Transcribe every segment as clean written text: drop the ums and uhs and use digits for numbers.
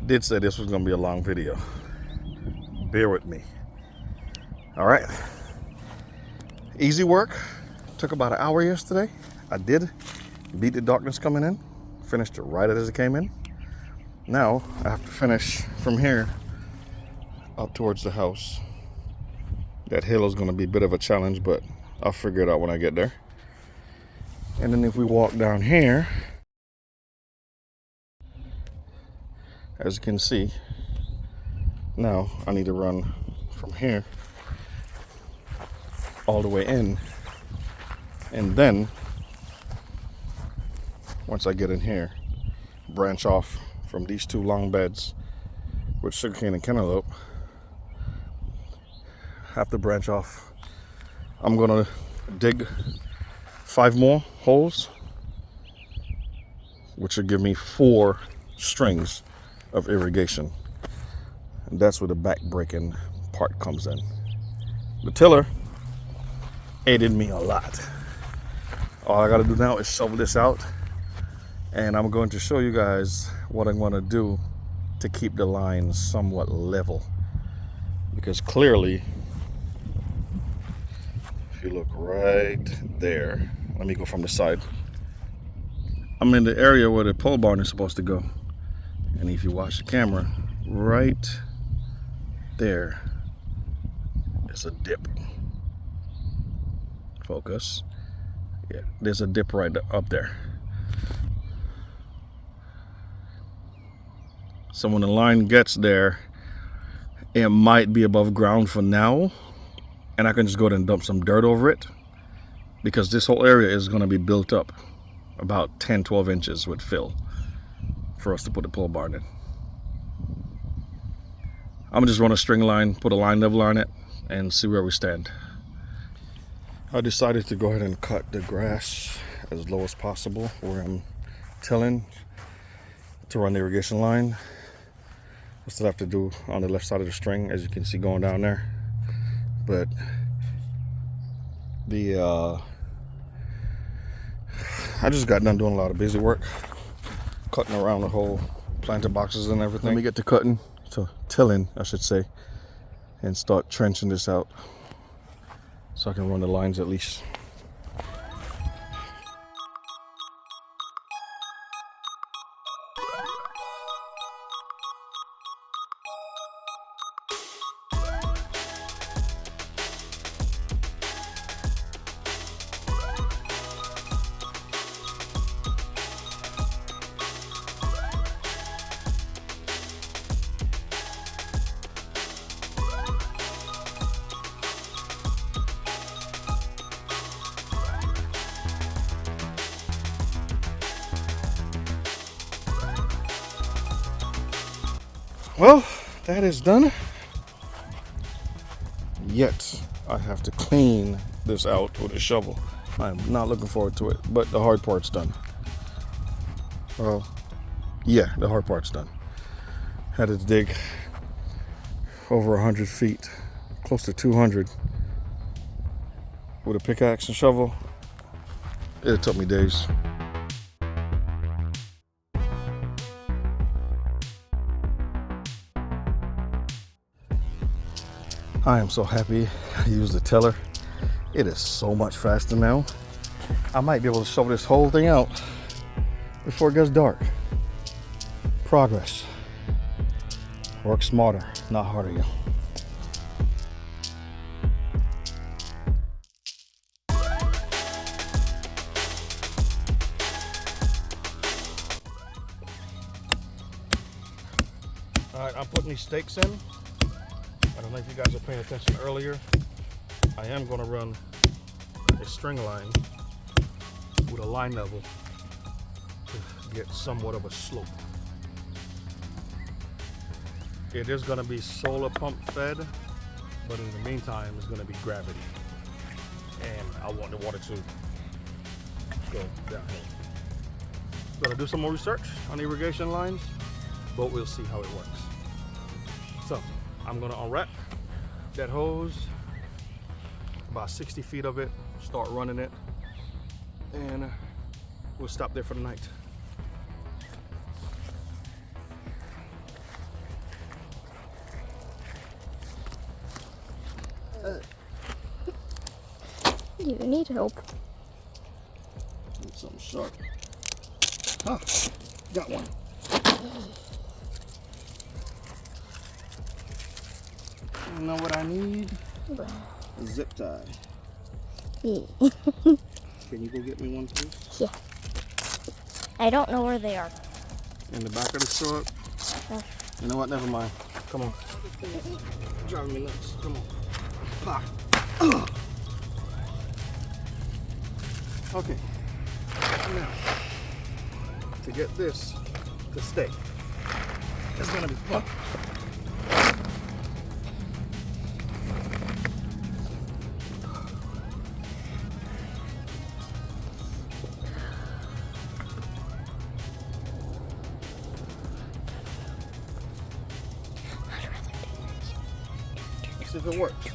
did say this was gonna be a long video. Bear with me. All right. Easy work. Took about an hour yesterday. I did beat the darkness coming in. Finished it right as it came in. Now I have to finish from here up towards the house. That hill is gonna be a bit of a challenge, but I'll figure it out when I get there. And then if we walk down here, as you can see, now I need to run from here all the way in, and then once I get in here, branch off from these two long beds with sugarcane and cantaloupe. Have to branch off. I'm gonna dig 5 more holes, which will give me 4 strings of irrigation. And that's where the back breaking part comes in. The tiller aided me a lot. All I gotta do now is shovel this out, and I'm going to show you guys what I'm gonna do to keep the lines somewhat level. Because clearly, if you look right there, let me go from the side. I'm in the area where the pole barn is supposed to go. And if you watch the camera, right there is a dip. Focus. Yeah, there's a dip right up there. So when the line gets there, it might be above ground for now, and I can just go ahead and dump some dirt over it, because this whole area is going to be built up about 10-12 inches with fill for us to put the pole barn in. I'm gonna just run a string line, put a line level on it, and see where we stand. I decided to go ahead and cut the grass as low as possible where I'm tilling to run the irrigation line. I still have to do on the left side of the string, as you can see going down there. But I just got done doing a lot of busy work, cutting around the whole planter boxes and everything. Let me get to cutting, to tilling, I should say, and start trenching this out so I can run the lines at least. Well, that is done. Yet I have to clean this out with a shovel. I'm not looking forward to it, but the hard part's done. Well, yeah, the hard part's done. Had to dig over 100 feet, close to 200, with a pickaxe and shovel. It took me days. I am so happy I used the tiller. It is so much faster now. I might be able to shovel this whole thing out before it gets dark. Progress. Work smarter, not harder, y'all. All right, I'm putting these stakes in. I don't know if you guys were paying attention earlier. I am going to run a string line with a line level to get somewhat of a slope. It is going to be solar pump fed, but in the meantime it's going to be gravity, and I want the water to go downhill. Gonna do some more research on irrigation lines, but we'll see how it works. So I'm gonna unwrap that hose, about 60 feet of it, start running it, and we'll stop there for the night. You need help. Need something sharp. Ah, got one. You know what I need? A zip tie. Yeah. Can you go get me one, please? Yeah. I don't know where they are. In the back of the truck. You know what? Never mind. Come on. Driving me nuts. Come on. Pop. Okay. Now, to get this to stay, it's gonna be fun. Let's see if it works.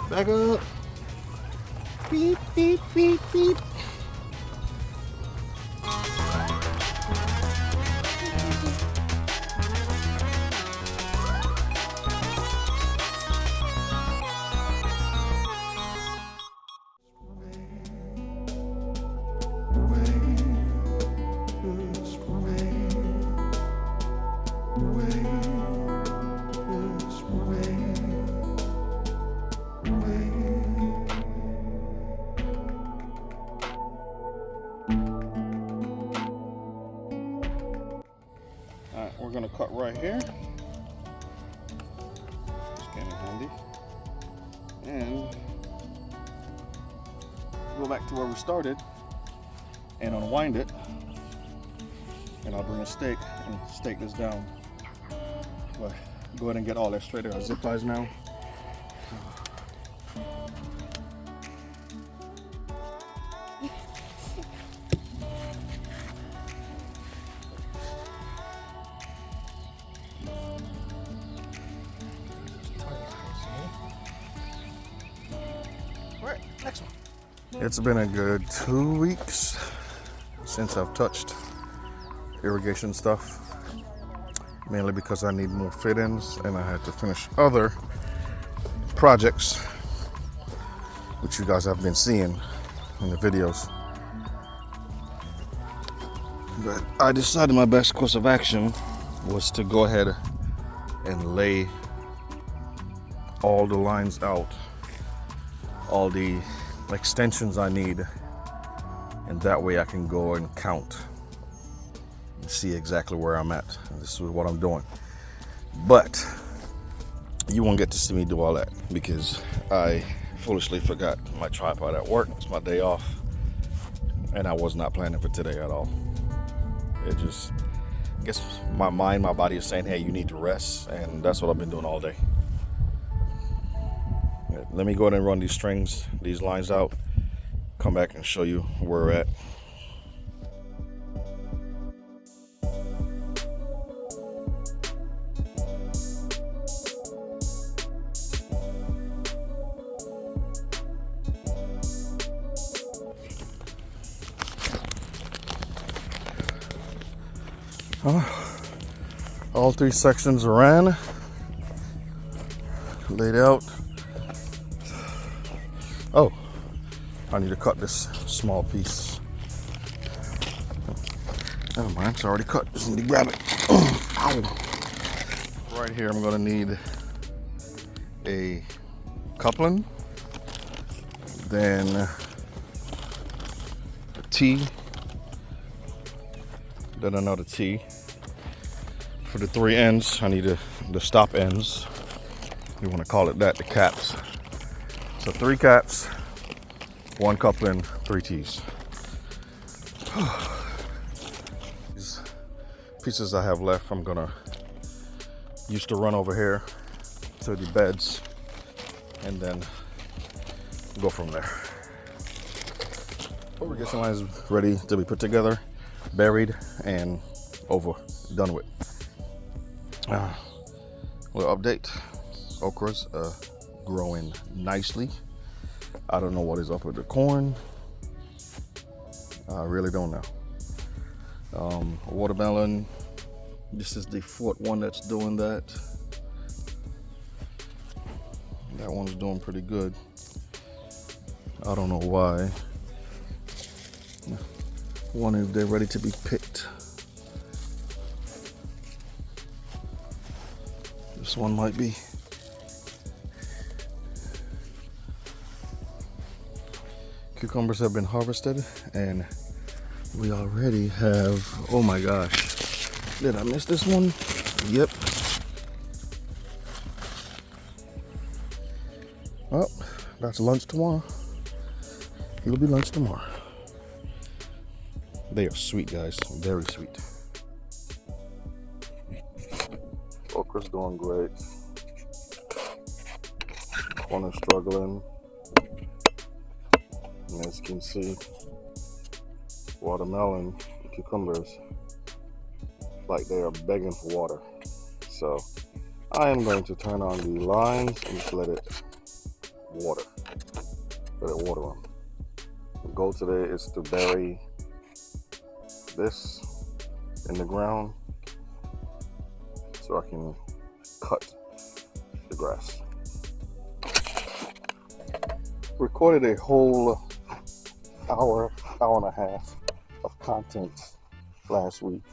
Back up. Beep, beep, beep, beep. Alright, we're gonna cut right here. It's kind of handy. And go back to where we started and unwind it. And I'll bring a stake and stake this down. But go ahead and get all that straight. Our zip ties now. Alright, next one. It's been a good 2 weeks since I've touched irrigation stuff, mainly because I need more fit-ins and I had to finish other projects which you guys have been seeing in the videos. But I decided my best course of action was to go ahead and lay all the lines out, all the extensions I need, and that way I can go and count and see exactly where I'm at. And this is what I'm doing. But you won't get to see me do all that because I foolishly forgot my tripod at work. It's my day off and I was not planning for today at all. It just, I guess my mind, my body is saying, hey, you need to rest, and that's what I've been doing all day. Let me go ahead and run these strings, these lines out, come back and show you where we're at. All 3 sections are ran, laid out. Oh, I need to cut this small piece. Never mind, it's already cut. Just need to grab it. Ow. Right here, I'm gonna need a coupling, then a T, then another T. For the 3 ends, I need the stop ends. You want to call it that, the caps. So 3 caps, 1 coupling, 3 T's. These pieces I have left, I'm gonna use to run over here to the beds and then go from there. Irrigation line is ready to be put together, buried, and done with. Little update. Okra's growing nicely. I don't know what is up with the corn. I really don't know. Watermelon, this is the 4th one that's doing that. That one's doing pretty good. I don't know why. Wonder if they're ready to be picked. This one might be. Cucumbers have been harvested and we already have, oh my gosh, did I miss this one? Yep. Well, that's lunch tomorrow. It'll be lunch tomorrow. They are sweet, guys, very sweet. Okra's doing great. Corn is struggling. And as you can see, watermelon and cucumbers, like they are begging for water. So I am going to turn on the lines and just let it water. Let it water them. The goal today is to bury this in the ground so I can cut the grass. Recorded a whole hour and a half of content last week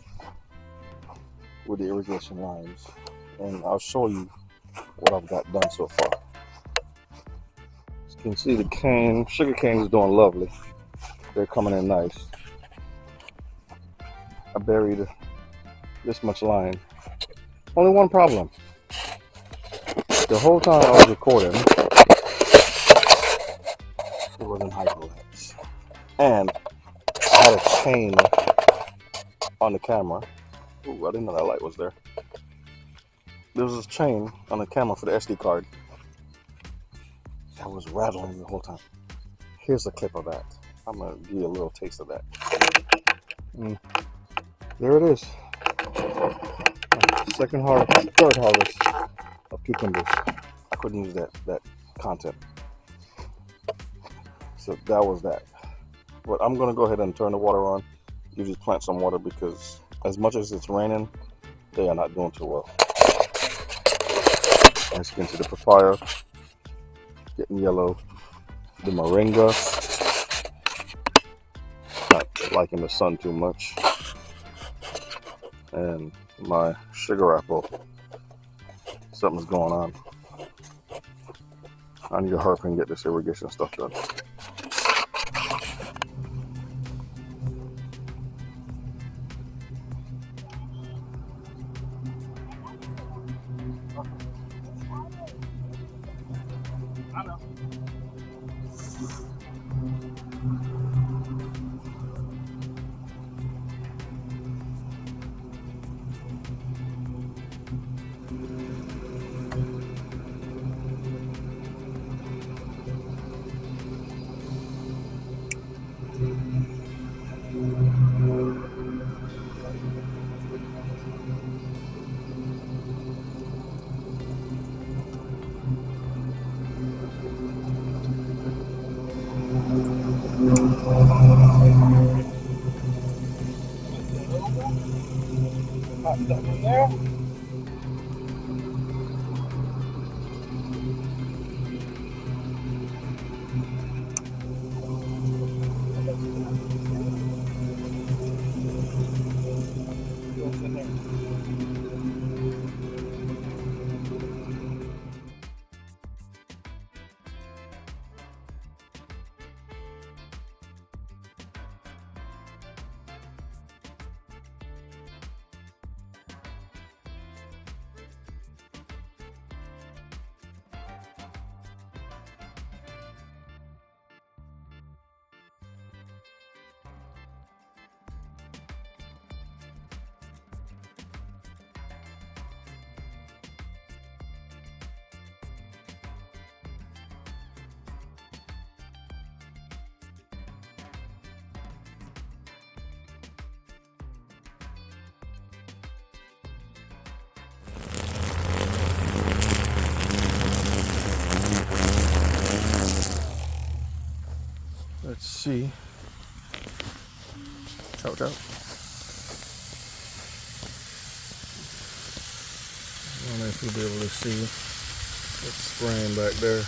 with the irrigation lines, and I'll show you what I've got done so far. As you can see, the sugar cane is doing lovely. They're coming in nice. I buried this much line. Only one problem. The whole time I was recording, it wasn't hyperlapse. And I had a chain on the camera. Ooh, I didn't know that light was there. There was this chain on the camera for the SD card that was rattling the whole time. Here's a clip of that. I'm gonna give you a little taste of that. There it is. Third harvest of cucumbers. I couldn't use that content. So that was that. But I'm gonna go ahead and turn the water on. Give these plants some water because as much as it's raining, they are not doing too well. As you can see, the papaya getting yellow. The moringa, not liking the sun too much. And my sugar apple, something's going on. I need to hurry and get this irrigation stuff done. There. Let's see. Chow chow. I don't know if you'll be able to see. It's spraying back there.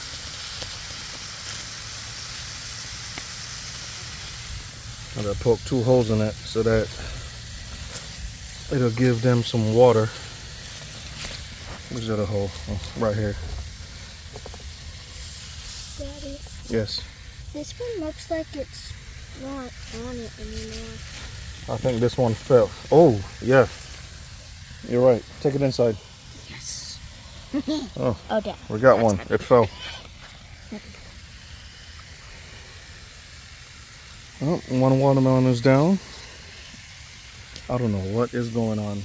I'm gonna poke 2 holes in it so that it'll give them some water. Where's the other hole? Oh, right here. Daddy, Yes. this one looks like it's not on it anymore. I think this one fell. Oh, yeah. You're right. Take it inside. Yes. Oh, Oh, Dad. we got one. It fell. Oh, one watermelon is down. I don't know what is going on.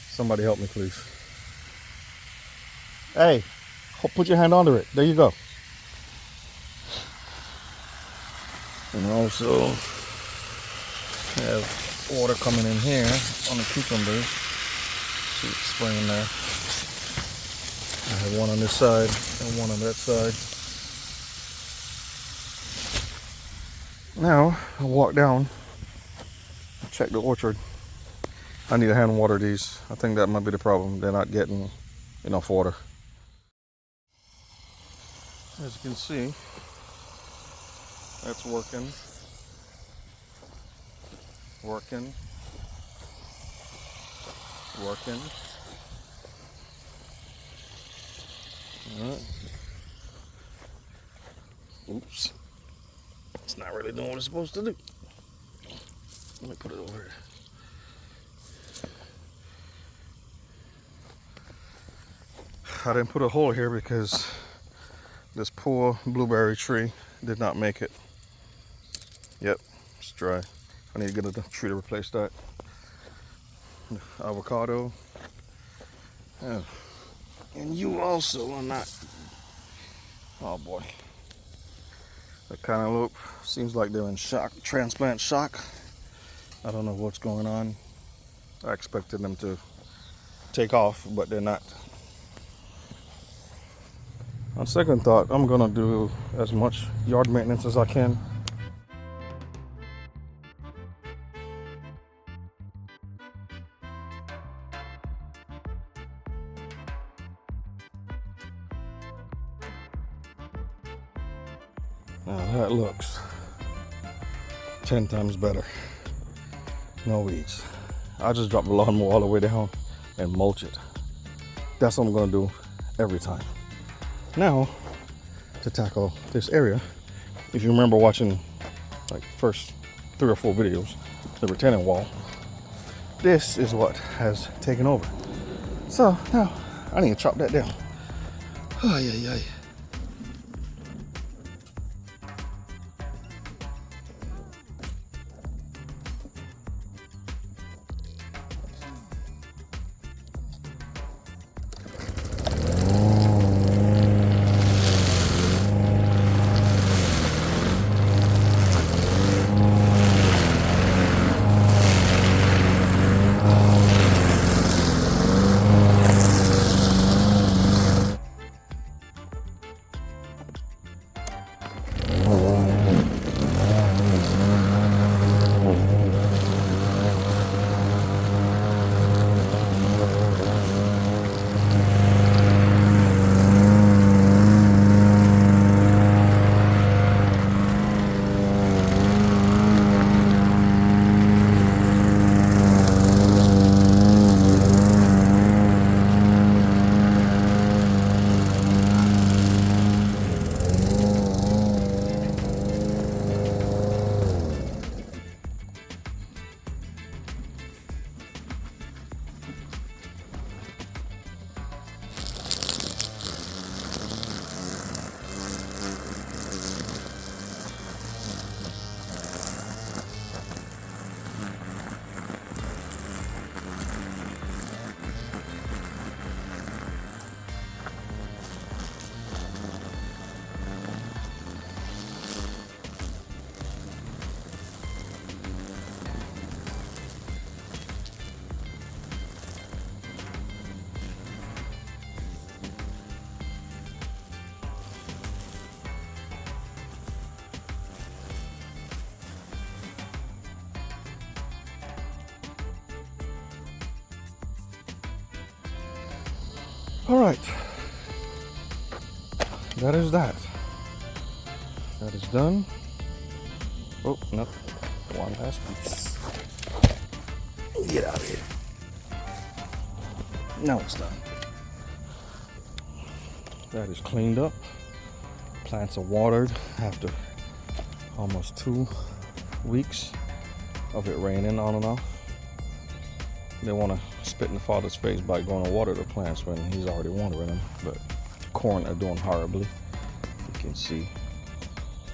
Somebody help me, please. Hey, put your hand under it. There you go. And also have water coming in here on the cucumbers. See it's spraying there. I have one on this side and one on that side. Now I walk down, check the orchard. I need to hand water these. I think that might be the problem. They're not getting enough water. As you can see, that's working. Working. All right. Oops. It's not really doing what it's supposed to do. Let me put it over here. I didn't put a hole here because this poor blueberry tree did not make it. Yep, it's dry. I need to get a tree to replace that. Avocado. Yeah. And you also are not. Oh boy. The cantaloupe seems like they're in shock, transplant shock. I don't know what's going on. I expected them to take off, but they're not. On second thought, I'm gonna do as much yard maintenance as I can. Now that looks 10 times better. No weeds. I just drop the lawnmower all the way down and mulch it. That's what I'm gonna do every time. Now, to tackle this area, if you remember watching like first 3 or 4 videos, the retaining wall, this is what has taken over. So now I need to chop that down. Ay, ay, ay. All right, that is that. That is done. Oh, no. One last piece. Get out of here. Now it's done. That is cleaned up. Plants are watered after almost 2 weeks of it raining on and off. They want to spit in the father's face by going to water the plants when he's already watering them. But corn are doing horribly. You can see,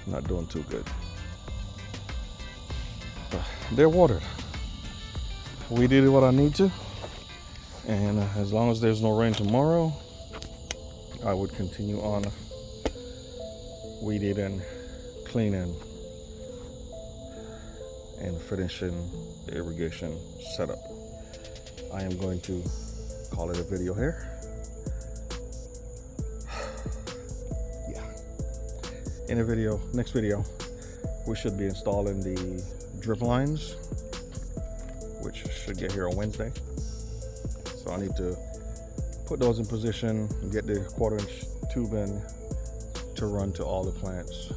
not doing too good. But they're watered. We did what I need to. And as long as there's no rain tomorrow, I would continue on weeding and cleaning and finishing the irrigation setup. I am going to call it a video here. Yeah. In a video, next video, we should be installing the drip lines, which should get here on Wednesday. So I need to put those in position and get the 1/4-inch tube in to run to all the plants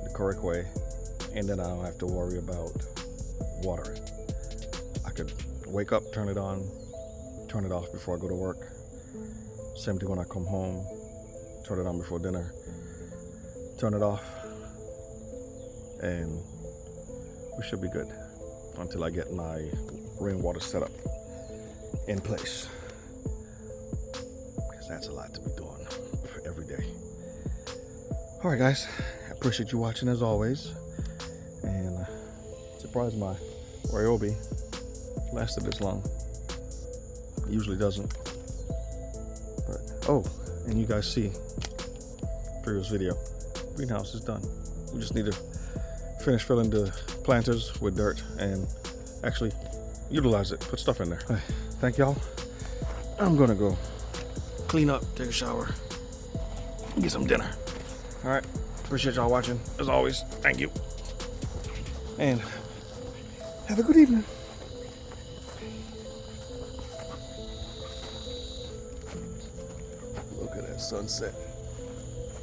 the correct way, and then I don't have to worry about watering. I could wake up, turn it on, turn it off before I go to work. Same thing when I come home, turn it on before dinner, turn it off, and we should be good until I get my rainwater setup in place. Because that's a lot to be doing every day. All right, guys, I appreciate you watching as always. And surprised my Ryobi lasted this long. It usually doesn't. But, oh, and you guys see, previous video, greenhouse is done. We just need to finish filling the planters with dirt and actually utilize it, put stuff in there. Thank y'all. I'm gonna go clean up, take a shower, and get some dinner. All right, appreciate y'all watching as always. Thank you, and have a good evening. Look at that sunset,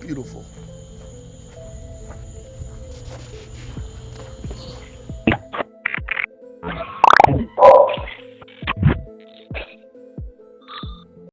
beautiful.